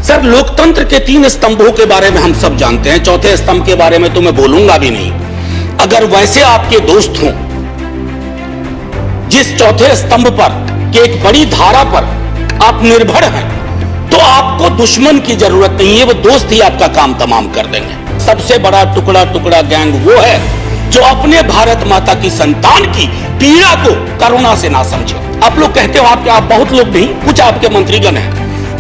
Sir, लोकतंत्र के 3 स्तंभों के बारे में हम सब जानते हैं। चौथे स्तंभ के बारे में तो मैं बोलूंगा भी नहीं। अगर वैसे आपके दोस्त हों जिस चौथे स्तंभ पर कि एक बड़ी धारा पर आप निर्भर हैं, तो आपको दुश्मन की जरूरत नहीं है, वो दोस्त ही आपका काम तमाम कर देंगे। सबसे बड़ा टुकड़ा टुकड़ा गैंग वो है जो अपने भारत माता की संतान की पीड़ा को करुणा से ना समझे। आप लोग कहते हो आप बहुत लोग नहीं, कुछ आपके मंत्रीगण हैं,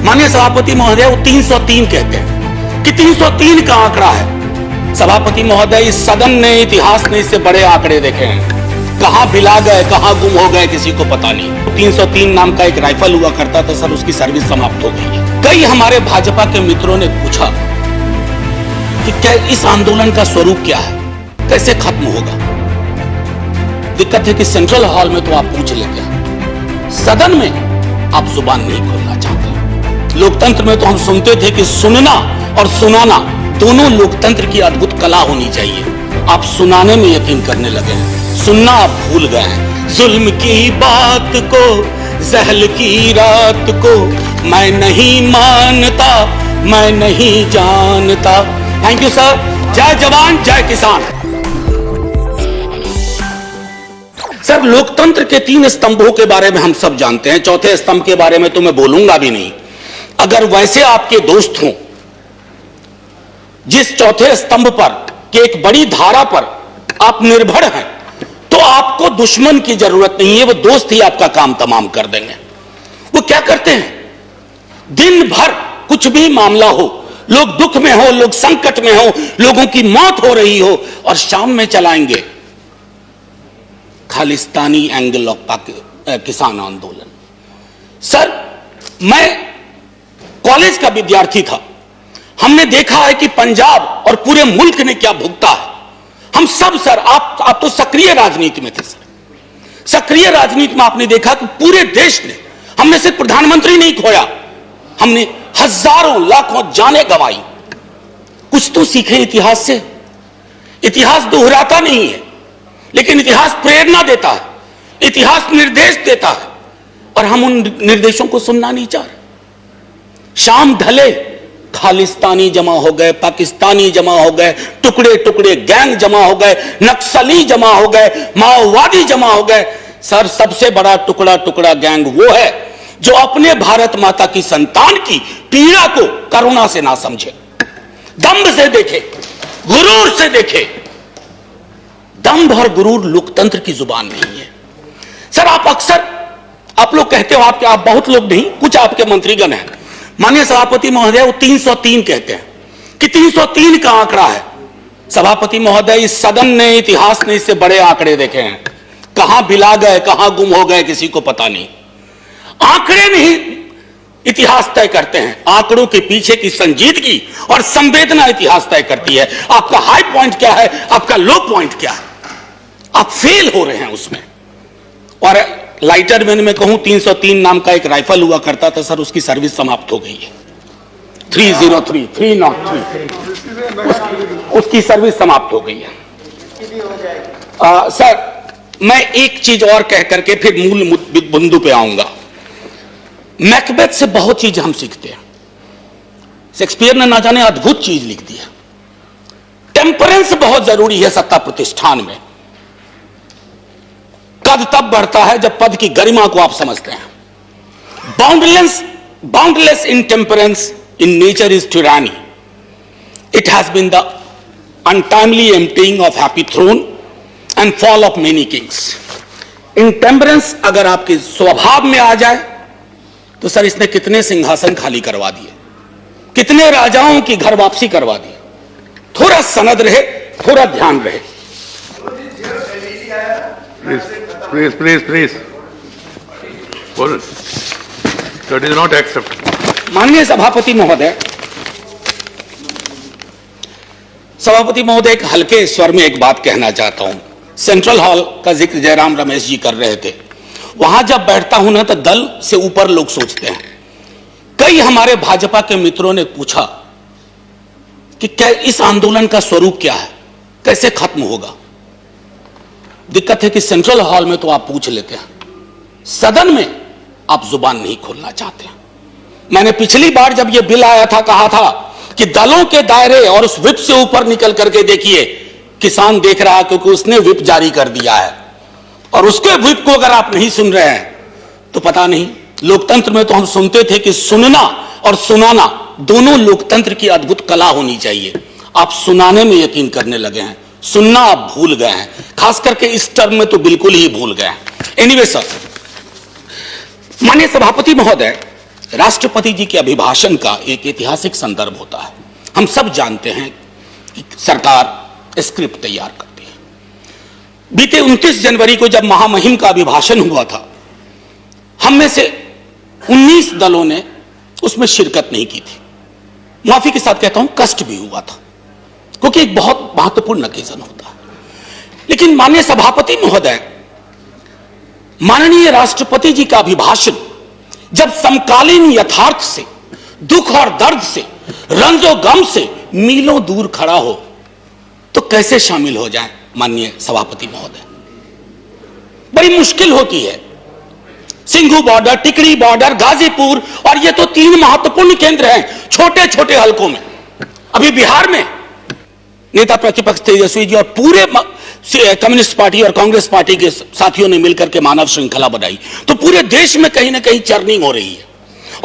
माननीय सभापति महोदय, वो 303 कहते हैं कि 303 का आंकड़ा है। सभापति महोदय, इस सदन ने, इतिहास ने इससे बड़े आंकड़े देखे हैं। कहां भिला गए, कहां गुम हो गए, किसी को पता नहीं। 303 नाम का एक राइफल हुआ करता था सर, उसकी सर्विस समाप्त हो गई है। कई हमारे भाजपा के मित्रों ने पूछा कि क्या इस आंदोलन का स्वरूप क्या है, कैसे खत्म होगा। दिक्कत है कि सेंट्रल हॉल में तो आप पूछ लेते हैं, सदन में आप जुबान नहीं खोलना चाहते। लोकतंत्र में तो हम सुनते थे कि सुनना और सुनाना दोनों लोकतंत्र की अद्भुत कला होनी चाहिए। आप सुनाने में यकीन करने लगे हैं, सुनना आप भूल गए हैं। जुल्म की बात को, जहल की रात को मैं नहीं मानता, मैं नहीं जानता। Thank you sir. जय जवान जय किसान। सर, लोकतंत्र के 3 स्तंभों के बारे में हम सब जानते हैं। चौथे स्तंभ के बारे में तो मैं बोलूंगा भी नहीं। अगर वैसे आपके दोस्त हों जिस चौथे स्तंभ पर कि एक बड़ी धारा पर आप निर्भर हैं, तो आपको दुश्मन की जरूरत नहीं है, वो दोस्त ही आपका काम तमाम कर देंगे। वो क्या करते हैं, दिन भर कुछ भी मामला हो, लोग दुख में हो, लोग संकट में हो, लोगों की मौत हो रही हो, और शाम में चलाएंगे खालिस्तानी एंगल ऑफ किसान आंदोलन। सर, मैं कॉलेज का विद्यार्थी था, हमने देखा है कि पंजाब और पूरे मुल्क ने क्या भुगता है। हम सब सर, आप तो सक्रिय राजनीति में थे सर। सक्रिय राजनीति में आपने देखा कि पूरे देश ने, हमने सिर्फ प्रधानमंत्री नहीं खोया, हमने हजारों लाखों जानें गंवाई। कुछ तो सीखे इतिहास से। इतिहास दोहराता नहीं है, लेकिन इतिहास प्रेरणा देता है, इतिहास निर्देश देता है, और हम उन निर्देशों को सुनना नहीं चाह रहे। शाम ढले, खालिस्तानी जमा हो गए, पाकिस्तानी जमा हो गए, टुकड़े टुकड़े गैंग जमा हो गए, नक्सली जमा हो गए, माओवादी जमा हो गए। सर, सबसे बड़ा टुकड़ा टुकड़ा गैंग वो है जो अपने भारत माता की संतान की पीड़ा को करुणा से ना समझे, दंभ से देखे, गुरूर से देखे। दंभ और गुरूर लोकतंत्र की जुबान नहीं है। सर, आप लोग कहते हो आप बहुत लोग नहीं, कुछ आपके मंत्रीगण हैं, माननीय सभापति महोदय, वो 303 कहते हैं कि 303 का आंकड़ा है। सभापति महोदय, इस सदन ने, इतिहास ने इससे बड़े आंकड़े देखे हैं। कहां भिला गए, कहां गुम हो गए, किसी को पता नहीं। आंकड़े नहीं इतिहास तय करते हैं, आंकड़ों के पीछे की संजीदगी और संवेदना इतिहास तय करती है। आपका हाई पॉइंट क्या है, आपका लो पॉइंट क्या है, आप फेल हो रहे हैं उसमें। और लाइटर मैन में कहूं, 303 नाम का एक राइफल हुआ करता था सर, उसकी सर्विस समाप्त हो गई है। 303 उसकी सर्विस समाप्त हो गई है। सर, मैं एक चीज और कह करके फिर मूल बिंदु पे आऊंगा। मैकबेथ से बहुत चीज हम सीखते हैं। शेक्सपियर ने ना जाने अद्भुत चीज लिख दी है। टेम्परेंस बहुत जरूरी है सत्ता प्रतिष्ठान में। कद तब बढ़ता है जब पद की गरिमा को आप समझते हैं। Boundless intemperance in nature is tyranny. It has been the untimely emptying of happy throne and fall of many kings. इंटेम्परेंस अगर आपके स्वभाव में आ जाए तो सर, इसने कितने सिंहासन खाली करवा दिए, कितने राजाओं की घर वापसी करवा दी। थोड़ा सनद रहे, थोड़ा ध्यान रहे। Please. That is not acceptable. माननीय सभापति महोदय, एक हल्के स्वर में एक बात कहना चाहता हूं। सेंट्रल हॉल का जिक्र जयराम रमेश जी कर रहे थे। वहां जब बैठता हूं ना, तो दल से ऊपर लोग सोचते हैं। कई हमारे भाजपा के मित्रों ने पूछा कि क्या इस आंदोलन का स्वरूप क्या है, कैसे खत्म होगा। दिक्कत है कि सेंट्रल हॉल में तो आप पूछ लेते हैं, सदन में आप जुबान नहीं खोलना चाहते हैं। मैंने पिछली बार जब यह बिल आया था कहा था कि दलों के दायरे और उस विप से ऊपर निकल करके देखिए, किसान देख रहा है क्योंकि उसने विप जारी कर दिया है, और उसके विप को अगर आप नहीं सुन रहे हैं तो पता नहीं। लोकतंत्र में तो हम सुनते थे कि सुनना और सुनाना दोनों लोकतंत्र की अद्भुत कला होनी चाहिए। आप सुनाने में यकीन करने लगे हैं, सुनना आप भूल गए हैं, खास करके इस टर्म में तो बिल्कुल ही भूल गए हैं। एनीवे सर, माननीय सभापति महोदय, राष्ट्रपति जी के अभिभाषण का एक ऐतिहासिक संदर्भ होता है। हम सब जानते हैं कि सरकार स्क्रिप्ट तैयार करती है। बीते 29 जनवरी को जब महामहिम का अभिभाषण हुआ था, हम में से 19 दलों ने उसमें शिरकत नहीं की थी। माफी के साथ कहता हूं, कष्ट भी हुआ था, क्योंकि एक बहुत महत्वपूर्ण ओकेजन होता है। लेकिन माननीय सभापति महोदय, माननीय राष्ट्रपति जी का अभिभाषण जब समकालीन यथार्थ से, दुख और दर्द से, रंजो गम से मीलों दूर खड़ा हो, तो कैसे शामिल हो जाए माननीय सभापति महोदय? बड़ी मुश्किल होती है। सिंघू बॉर्डर, टिकरी बॉर्डर, गाजीपुर, और ये तो 3 महत्वपूर्ण केंद्र हैं छोटे छोटे हलकों में। अभी बिहार में नेता प्रतिपक्ष तेजस्वी जी और पूरे कम्युनिस्ट पार्टी और कांग्रेस पार्टी के साथियों ने मिलकर के मानव श्रृंखला बनाई, तो पूरे देश में कहीं ना कहीं चर्निंग हो रही है।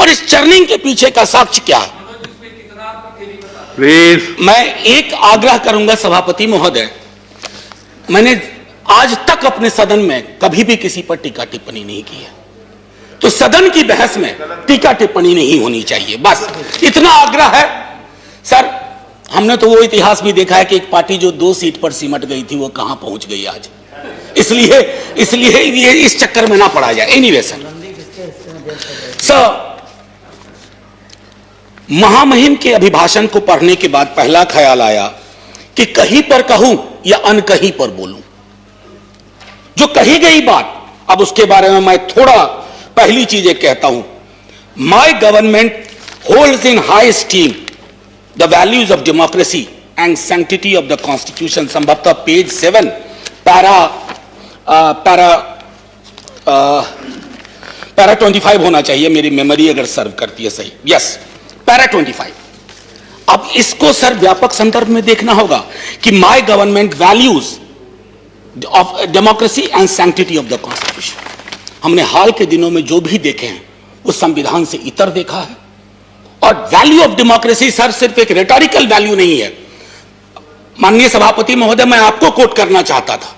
और इस चर्निंग के पीछे का साक्ष्य क्या है? प्लीज, मैं एक आग्रह करूंगा सभापति महोदय, मैंने आज तक अपने सदन में कभी भी किसी पर टीका टिप्पणी नहीं की है, तो सदन की बहस में टीका टिप्पणी नहीं होनी चाहिए, बस इतना आग्रह है। सर, हमने तो वो इतिहास भी देखा है कि एक पार्टी जो 2 सीट पर सिमट गई थी वो कहां पहुंच गई आज। इसलिए ये इस चक्कर में ना पड़ा जाए। एनीवे सर, महामहिम के अभिभाषण को पढ़ने के बाद पहला ख्याल आया कि कहीं पर कहूं या अनकहीं पर बोलूं। जो कही गई बात, अब उसके बारे में मैं थोड़ा पहली चीजें कहता हूं। My government holds in high steam the values of democracy and sanctity of the constitution. संभवतः पेज 7 पैरा 25 होना चाहिए, मेरी मेमोरी अगर सर्व करती है सही। Yes, para 25। अब इसको सर व्यापक संदर्भ में देखना होगा कि my government values of democracy and sanctity of the constitution. हमने हाल के दिनों में जो भी देखे हैं वो संविधान से इतर देखा है। और वैल्यू ऑफ डेमोक्रेसी सर सिर्फ एक रेटोरिकल वैल्यू नहीं है। माननीय सभापति महोदय, मैं आपको कोट करना चाहता था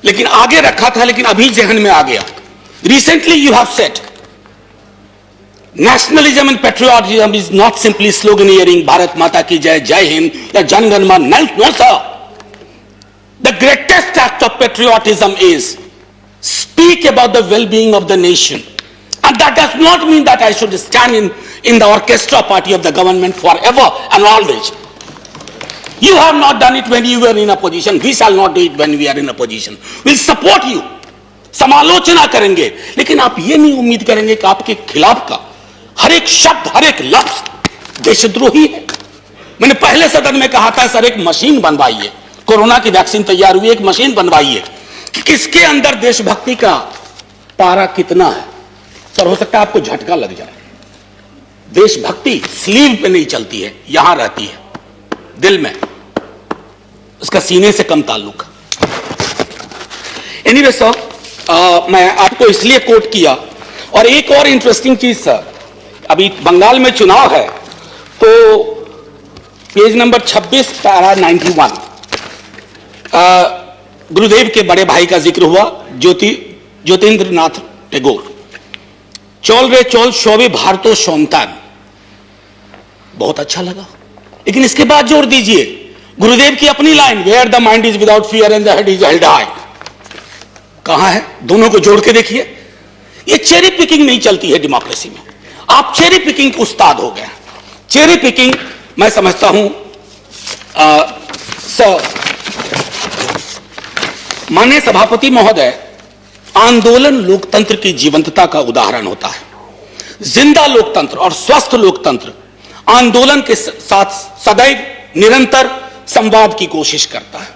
लेकिन आगे रखा था, लेकिन अभी जहन में आ गया। Recently you have said nationalism and patriotism is not simply sloganeering Bharat माता की जय, जय हिंद या Jana Gana Mana. No sir, the greatest act of patriotism is speak about the well-being of the nation, and that does not mean that I should stand in the orchestra party of the government forever and always. You have not done it when you were in a position. We shall not do it when we are in a position. We'll support you. समालोचना करेंगे, लेकिन आप ये नहीं उम्मीद करेंगे कि आपके खिलाफ का हर एक शब्द, हर एक लफ्ज देशद्रोही है। मैंने पहले सदन में कहा था, सर एक मशीन बनवाइए, कोरोना की वैक्सीन तैयार हुई, एक मशीन बनवाइए कि किसके अंदर देशभक्ति का पारा कितना है। सर, हो सकता है आपको झटका लग जाए। देशभक्ति स्लीव पे नहीं चलती है, यहां रहती है, दिल में, उसका सीने से कम ताल्लुक। एनीवे सर, मैं आपको इसलिए कोट किया। और एक और इंटरेस्टिंग चीज सर, अभी बंगाल में चुनाव है, तो पेज नंबर 26 पैरा 91 गुरुदेव के बड़े भाई का जिक्र हुआ, ज्योतिन्द्र नाथ टैगोर। चौल रे चौल शोभे भारतो सोमतान, बहुत अच्छा लगा। लेकिन इसके बाद जोड़ दीजिए गुरुदेव की अपनी line, where the mind is without fear and the head is held high. कहां है? दोनों को जोड़ के देखिए। ये चेरी पिकिंग नहीं चलती है डेमोक्रेसी में। आप चेरी पिकिंग के उस्ताद हो गए। चेरी पिकिंग मैं समझता हूं माननीय सभापति महोदय, आंदोलन लोकतंत्र की जीवंतता का उदाहरण होता है। जिंदा लोकतंत्र और स्वस्थ लोकतंत्र आंदोलन के साथ सदैव निरंतर संवाद की कोशिश करता है।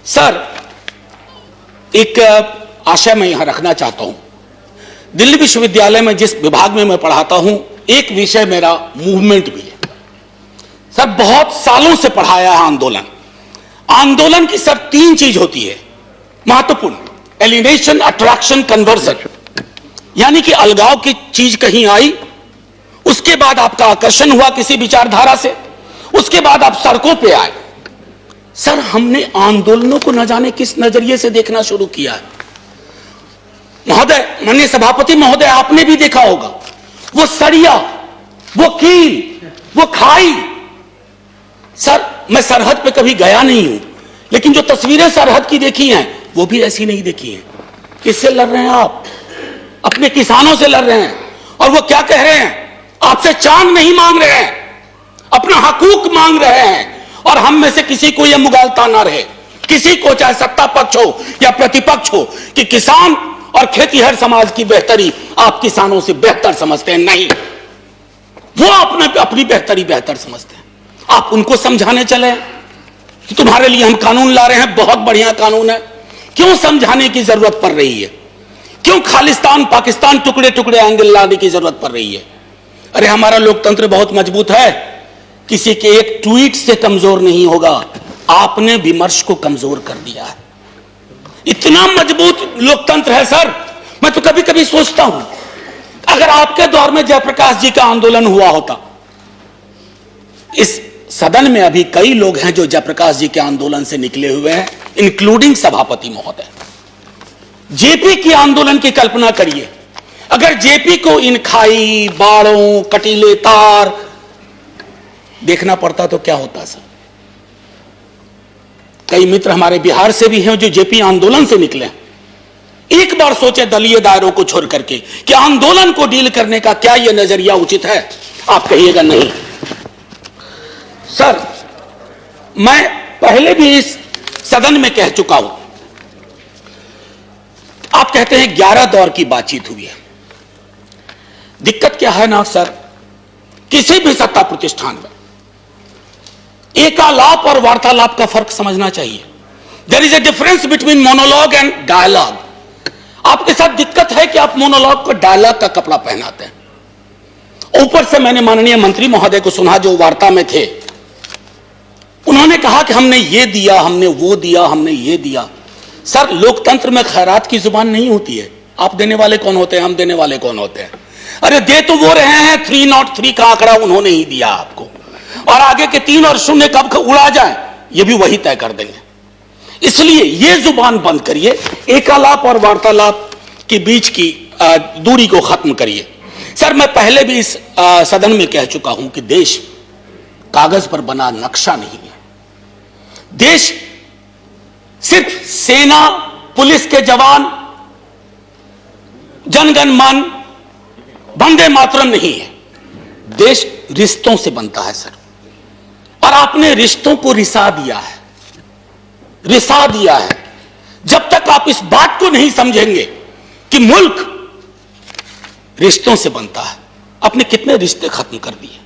सर, एक आशय मैं यहां रखना चाहता हूं। दिल्ली विश्वविद्यालय में जिस विभाग में मैं पढ़ाता हूं, एक विषय मेरा मूवमेंट भी है सर। बहुत सालों से पढ़ाया है आंदोलन। आंदोलन की सर 3 चीज होती है महत्वपूर्ण: एलिनेशन, अट्रैक्शन, कन्वर्जन। यानी कि अलगाव की चीज कहीं आई, उसके बाद आपका आकर्षण हुआ किसी विचारधारा से, उसके बाद आप सड़कों पे आए। सर हमने आंदोलनों को न जाने किस नजरिए से देखना शुरू किया है महोदय। माननीय सभापति महोदय, आपने भी देखा होगा वो सरिया, वो कील, वो खाई। सर मैं सरहद पे कभी गया नहीं हूं, लेकिन जो तस्वीरें सरहद की देखी हैं वो भी ऐसी नहीं देखी हैं। किससे लड़ रहे हैं आप? अपने किसानों से लड़ रहे हैं। और वो क्या कह रहे हैं? आपसे चांद नहीं मांग रहे हैं, अपना हकूक मांग रहे हैं। और हम में से किसी को यह मुगालता ना रहे, किसी को, चाहे सत्ता पक्ष हो या प्रतिपक्ष हो, कि किसान और खेतीहर समाज की बेहतरी आप किसानों से बेहतर समझते हैं। नहीं, वो अपनी बेहतरी बेहतर समझते हैं। आप उनको समझाने चले कि तुम्हारे लिए हम कानून ला रहे हैं, बहुत बढ़िया कानून है। क्यों समझाने की जरूरत पड़ रही है? क्यों खालिस्तान पाकिस्तान टुकड़े टुकड़े एंगल लाने की जरूरत पड़ रही है? अरे हमारा लोकतंत्र बहुत मजबूत है, किसी के एक ट्वीट से कमजोर नहीं होगा। आपने विमर्श को कमजोर कर दिया है। इतना मजबूत लोकतंत्र है सर। मैं तो कभी कभी सोचता हूं, अगर आपके दौर में जयप्रकाश जी का आंदोलन हुआ होता। इस सदन में अभी कई लोग हैं जो जयप्रकाश जी के आंदोलन से निकले हुए हैं, इंक्लूडिंग सभापति महोदय। जेपी के आंदोलन की कल्पना करिए, अगर जेपी को इन खाई, बाड़ों, कटीले तार देखना पड़ता तो क्या होता सर? कई मित्र हमारे बिहार से भी हैं जो जेपी आंदोलन से निकले हैं। एक बार सोचे दलीय दायरों को छोड़ करके कि आंदोलन को डील करने का क्या यह नजरिया उचित है? आप कहिएगा नहीं। सर मैं पहले भी इस सदन में कह चुका हूं, आप कहते हैं 11 दौर की बातचीत हुई है। दिक्कत क्या है ना सर, किसी भी सत्ता प्रतिष्ठान में एकालाप और वार्तालाप का फर्क समझना चाहिए। There is a difference between monologue and dialogue. आपके साथ दिक्कत है कि आप मोनोलॉग को डायलॉग का कपड़ा पहनाते हैं। ऊपर से मैंने माननीय मंत्री महोदय को सुना जो वार्ता में थे, उन्होंने कहा कि हमने ये दिया, हमने वो दिया, हमने ये दिया। सर लोकतंत्र में खैरात की जुबान नहीं होती है। आप देने वाले कौन होते हैं, हम देने वाले कौन होते हैं? अरे दे तो वो रहे हैं, 303 का आंकड़ा उन्होंने ही दिया आपको, और आगे के 3 और 0 कब उड़ा जाए ये भी वही तय कर देंगे। इसलिए ये जुबान बंद करिए, एकालाप और वार्तालाप के बीच की दूरी को खत्म करिए। सर मैं पहले भी इस सदन में कह चुका हूं कि देश कागज पर बना नक्शा नहीं है। देश सिर्फ सेना, पुलिस के जवान, जनगण मन, वंदे मातरम नहीं है। देश रिश्तों से बनता है सर, और आपने रिश्तों को रिसा दिया है, रिसा दिया है। जब तक आप इस बात को नहीं समझेंगे कि मुल्क रिश्तों से बनता है, आपने कितने रिश्ते खत्म कर दिए।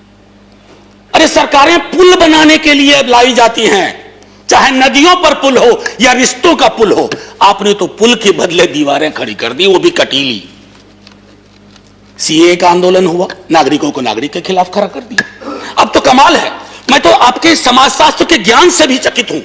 अरे सरकारें पुल बनाने के लिए लाई जाती हैं, चाहे नदियों पर पुल हो या रिश्तों का पुल हो। आपने तो पुल के बदले दीवारें खड़ी कर दी, वो भी कटीली। सीए का आंदोलन हुआ, नागरिकों को नागरिक के खिलाफ खड़ा कर दिया। अब तो कमाल है, मैं तो आपके समाजशास्त्र के ज्ञान से भी चकित हूं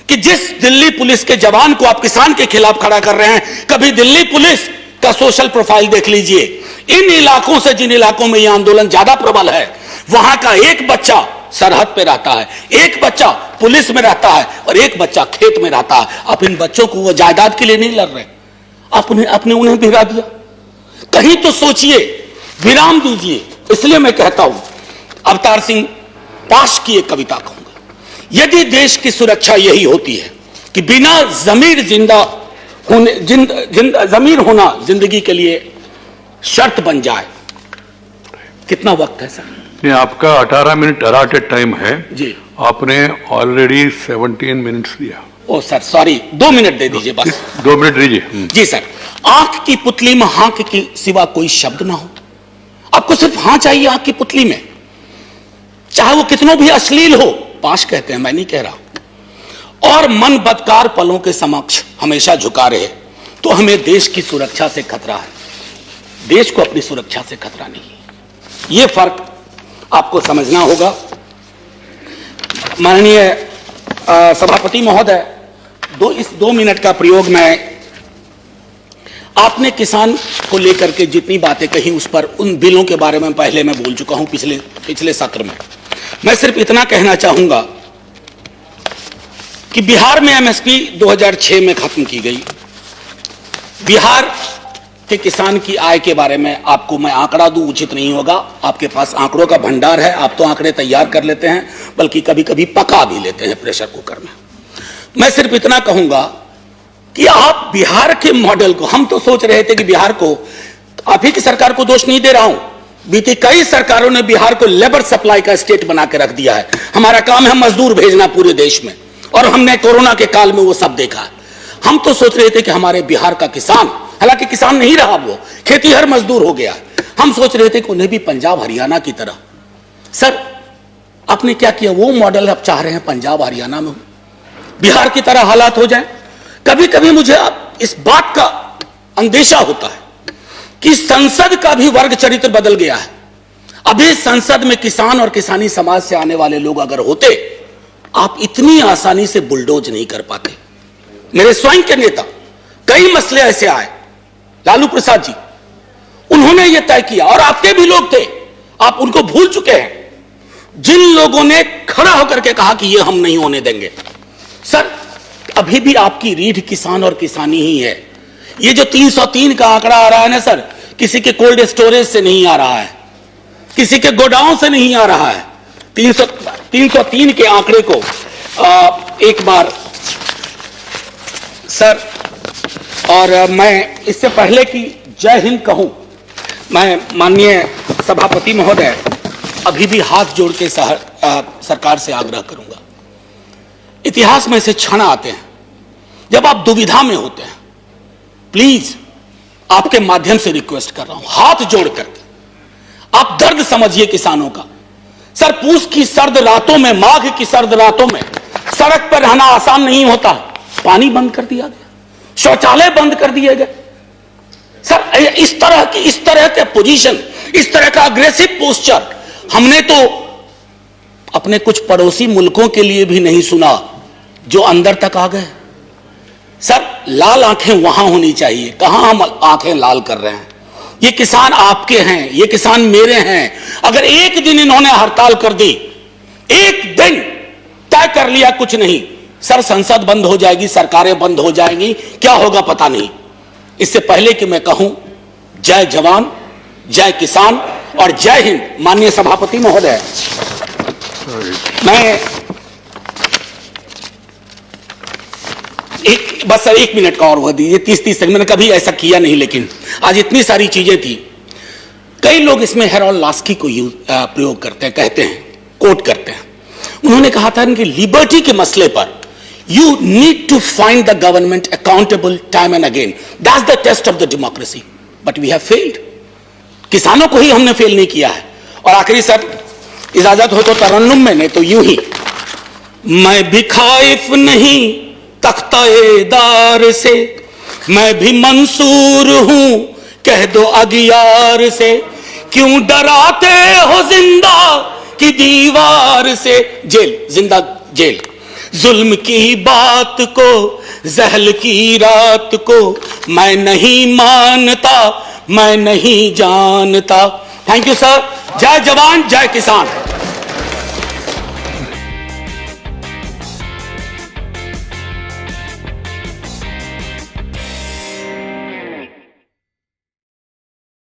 कि जिस दिल्ली पुलिस के जवान को आप किसान के खिलाफ खड़ा कर रहे हैं, कभी दिल्ली पुलिस का सोशल प्रोफाइल देख लीजिए। इन इलाकों से जिन इलाकों में यह आंदोलन ज्यादा प्रबल है, वहां का एक बच्चा सरहद पे रहता है, एक बच्चा पुलिस में रहता है, और एक बच्चा खेत में रहता है। आप इन बच्चों को वो जायदाद के लिए नहीं लड़ रहे, आपने उन्हें भिड़ा दिया। कहीं तो सोचिए, विराम दीजिए। इसलिए मैं कहता हूं, अवतार सिंह पाश की एक कविता कहूंगा, यदि देश की सुरक्षा यही होती है कि बिना जमीर जिंदा होने जमीर होना जिंदगी के लिए शर्त बन जाए। कितना वक्त है सर? नहीं, आपका 18 मिनट अलाटेड टाइम है जी, आपने ऑलरेडी 17 मिनट्स दिया। ओ सर सॉरी, 2 मिनट दे दीजिए बस। 2 मिनट दीजिए। जी सर, आंख की पुतली में हां के सिवा कोई शब्द ना हो। आपको सिर्फ हां चाहिए आंख की पुतली में, चाहे वो कितनों भी अश्लील हो। पाश कहते हैं, मैं नहीं कह रहा। और मन बदकार पलों के समक्ष हमेशा झुका रहे, तो हमें देश की सुरक्षा से खतरा है। देश को अपनी सुरक्षा से खतरा नहीं है। ये फर्क आपको समझना होगा। माननीय सभापति महोदय, इस 2 मिनट का प्रयोग मैं, आपने किसान को लेकर के जितनी बातें कही उस पर, उन बिलों के बारे में पहले मैं बोल चुका हूं पिछले सत्र में। मैं सिर्फ इतना कहना चाहूंगा कि बिहार में एमएसपी 2006 में खत्म की गई। बिहार के किसान की आय के बारे में आपको मैं आंकड़ा दूं उचित नहीं होगा, आपके पास आंकड़ों का भंडार है, आप तो आंकड़े तैयार कर लेते हैं, बल्कि कभी कभी पका भी लेते हैं प्रेशर कुकर में। मैं सिर्फ इतना कहूंगा कि आप बिहार के मॉडल को, हम तो सोच रहे थे कि बिहार को, आप ही की सरकार को दोष नहीं दे रहा हूं, बीती कई सरकारों ने बिहार को लेबर सप्लाई का स्टेट बना के रख दिया है। हमारा काम है मजदूर भेजना पूरे देश में, और हमने कोरोना के काल में वो सब देखा है। हम तो सोच रहे थे कि हमारे बिहार का किसान, हालांकि किसान नहीं रहा, वो खेतीहर मजदूर हो गया। हम सोच रहे थे कि उन्हें भी पंजाब हरियाणा की तरह, सर आपने क्या किया, वो मॉडल आप चाह रहे हैं पंजाब हरियाणा में बिहार की तरह हालात हो जाए। कभी कभी मुझे इस बात का अंदेशा होता है कि संसद का भी वर्ग चरित्र बदल गया है। अभी संसद में किसान और किसानी समाज से आने वाले लोग अगर होते, आप इतनी आसानी से बुलडोज नहीं कर पाते। मेरे स्वयं के नेता, कई मसले ऐसे आए, लालू प्रसाद जी, उन्होंने यह तय किया, और आपके भी लोग थे, आप उनको भूल चुके हैं, जिन लोगों ने खड़ा होकर के कहा कि यह हम नहीं होने देंगे। सर अभी भी आपकी रीढ़ किसान और किसानी ही है। ये जो 303 का आंकड़ा आ रहा है ना सर, किसी के कोल्ड स्टोरेज से नहीं आ रहा है, किसी के गोडाउन से नहीं आ रहा है। 303 के आंकड़े को एक बार सर, और मैं इससे पहले कि जय हिंद कहूं, मैं माननीय सभापति महोदय अभी भी हाथ जोड़ के सरकार से आग्रह करूंगा। इतिहास में ऐसे क्षण आते हैं जब आप दुविधा में होते हैं। प्लीज आपके माध्यम से रिक्वेस्ट कर रहा हूं, हाथ जोड़ करके आप दर्द समझिए किसानों का। सर पूस की सर्द रातों में, माघ की सर्द रातों में सड़क पर रहना आसान नहीं होता। पानी बंद कर दिया गया, शौचालय बंद कर दिए गए। सर इस तरह के पोजीशन, इस तरह का अग्रेसिव पोस्चर हमने तो अपने कुछ पड़ोसी मुल्कों के लिए भी नहीं सुना, जो अंदर तक आ गए। सर लाल आंखें वहां होनी चाहिए, कहां हम आंखें लाल कर रहे हैं। ये किसान आपके हैं, ये किसान मेरे हैं। अगर एक दिन इन्होंने हड़ताल कर दी, एक दिन तय कर लिया कुछ नहीं, सर संसद बंद हो जाएगी, सरकारें बंद हो जाएंगी, क्या होगा पता नहीं। इससे पहले कि मैं कहूं जय जवान, जय किसान और जय हिंद, माननीय सभापति महोदय, मैं बस सर 1 मिनट का और वह दीजिए, 30 सेकंड। मैंने कभी ऐसा किया नहीं, लेकिन आज इतनी सारी चीजें थी। कई लोग इसमें हेरोल्ड लास्की को प्रयोग करते हैं, कहते हैं, कोट करते हैं। उन्होंने कहा था कि लिबर्टी के मसले पर you need to find the government accountable time and again, that's the test of the democracy, but we have failed. किसानों को ही हमने फेल नहीं किया है। और आखिरी सर इजाजत हो तो तरन्नुम में, नहीं तो यूं ही, मैं भी खाइफ नहीं तख्ताएदार से, मैं भी मंसूर हूं कह दो अगियार से, क्यों डराते हो जिंदा की दीवार से। जेल, जिंदा जेल, जुल्म की बात को, जहल की रात को मैं नहीं मानता, मैं नहीं जानता। Thank you sir. जय जवान, जय किसान।